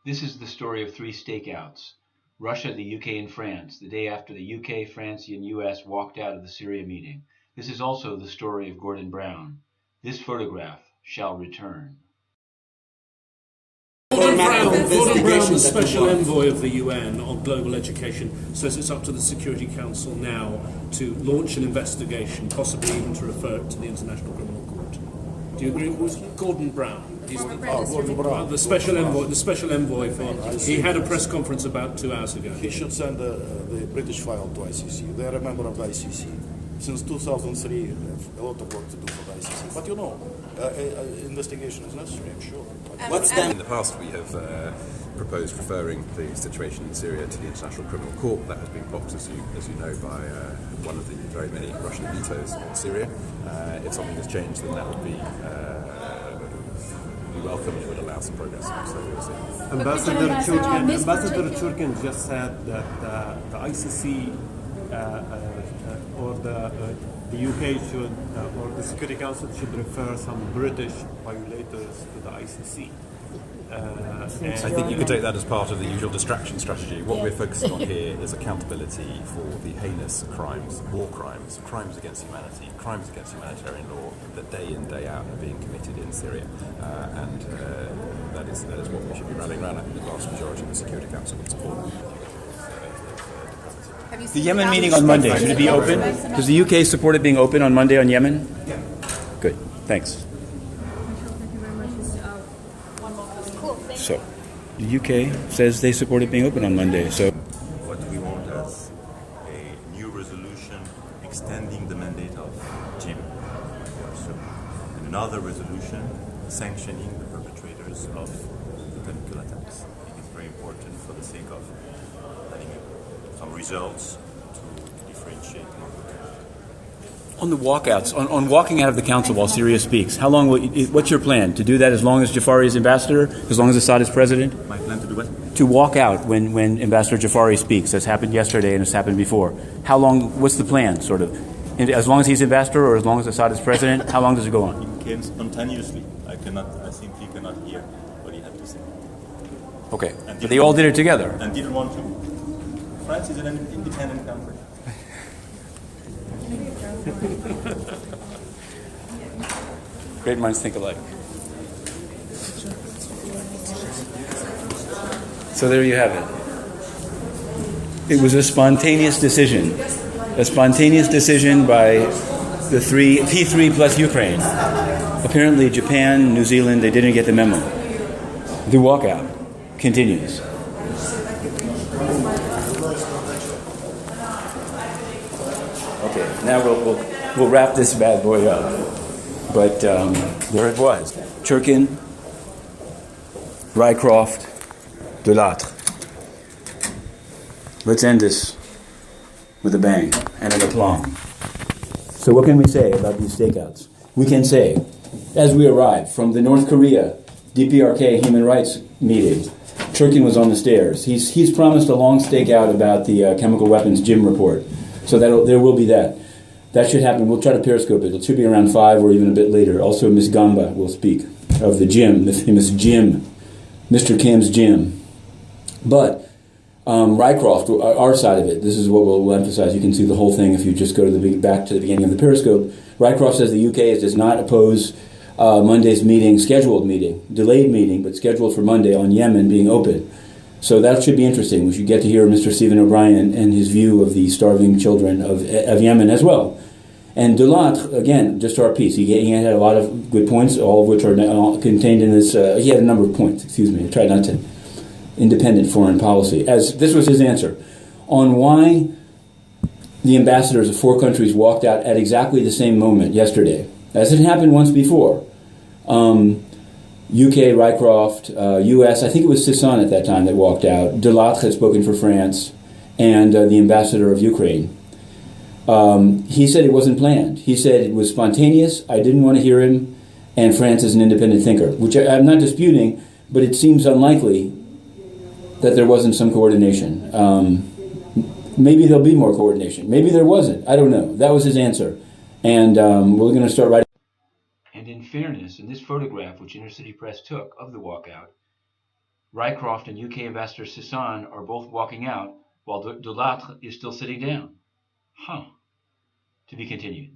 This is the story of three stakeouts: Russia, the UK, and France, the day after the UK, France, and US walked out of the Syria meeting. This is also the story of Gordon Brown. This photograph shall return. Gordon Brown, the Special Envoy of the UN on global education, says it's up to the Security Council now to launch an investigation, possibly even to refer it to the International Criminal Court. Do you agree with Gordon Brown? He's the Special Envoy. The Special Envoy he had a press conference about 2 hours ago. He should send the British file to ICC. They are a member of the ICC. Since 2003, they have a lot of work to do for the ICC. But you know, investigation is necessary, I'm sure. In the past, we have proposed referring the situation in Syria to the International Criminal Court. That has been blocked, as you know, by one of the very many Russian vetoes on Syria. If something has changed, then that would be welcome. It would allow some progress. So we'll see. Ambassador Churkin just said that the ICC or the UK should, or the Security Council should refer some British violators to the ICC. I think you could take that as part of the usual distraction strategy. What we're focusing on here is accountability for the heinous crimes, war crimes, crimes against humanity, crimes against humanitarian law that day in, day out are being committed in Syria. And that is what we should be rallying around. I think the vast majority of the Security Council would support. The Yemen meeting on Monday, should it be open? Does the UK support it being open on Monday on Yemen? Yeah. Good, thanks. So, the UK says they support it being open on Monday. So, what we want is a new resolution extending the mandate of Jim, and another resolution sanctioning the perpetrators of the chemical attacks. I think it's very important for the sake of having some results to differentiate among the two. on the walkouts, on walking out of the council while Syria speaks, how long what's your plan? To do that as long as Jafari is ambassador, as long as Assad is president? My plan to do what? To walk out when Ambassador Jafari speaks. That's happened yesterday and it's happened before. How long, what's the plan, sort of? As long as he's ambassador or as long as Assad is president, how long does it go on? It came spontaneously. I simply cannot hear what he had to say. Okay, but they all did it together. And didn't want to. France is an independent country. Great minds think alike. So there you have it. It was a spontaneous decision. A spontaneous decision by the P3 plus Ukraine. Apparently Japan, New Zealand, they didn't get the memo. The walkout continues. Okay, now we'll wrap this bad boy up. But there it was. Churkin, Rycroft, Delattre. Let's end this with a bang and an aplomb. So what can we say about these stakeouts? We can say, as we arrived from the North Korea DPRK human rights meeting, Churkin was on the stairs. He's promised a long stakeout about the chemical weapons Jim report. So there will be that. That should happen. We'll try to periscope it. It should be around 5 or even a bit later. Also, Ms. Gamba will speak of the Jim, the famous Jim, Mr. Kim's Jim. But Rycroft, our side of it, this is what we'll emphasize. You can see the whole thing if you just go to back to the beginning of the periscope. Rycroft says the UK does not oppose Monday's meeting, scheduled meeting, delayed meeting, but scheduled for Monday on Yemen being open. So that should be interesting. We should get to hear Mr. Stephen O'Brien and his view of the starving children of Yemen as well. And Delattre, again, just our piece, he had a lot of good points, all of which are contained in this. He had a number of points, I tried not to. Independent foreign policy. As this was his answer on why the ambassadors of 4 countries walked out at exactly the same moment yesterday, as it happened once before. UK, Rycroft, US, I think it was Sisson at that time that walked out. Delattre had spoken for France, and the ambassador of Ukraine. He said it wasn't planned. He said it was spontaneous, I didn't want to hear him, and France is an independent thinker, which I'm not disputing, but it seems unlikely that there wasn't some coordination. Maybe there'll be more coordination. Maybe there wasn't. I don't know. That was his answer. And we're going to start writing. And in fairness, in this photograph which Inner City Press took of the walkout, Rycroft and UK Ambassador Sisson are both walking out, while Delattre is still sitting down. Huh. To be continued.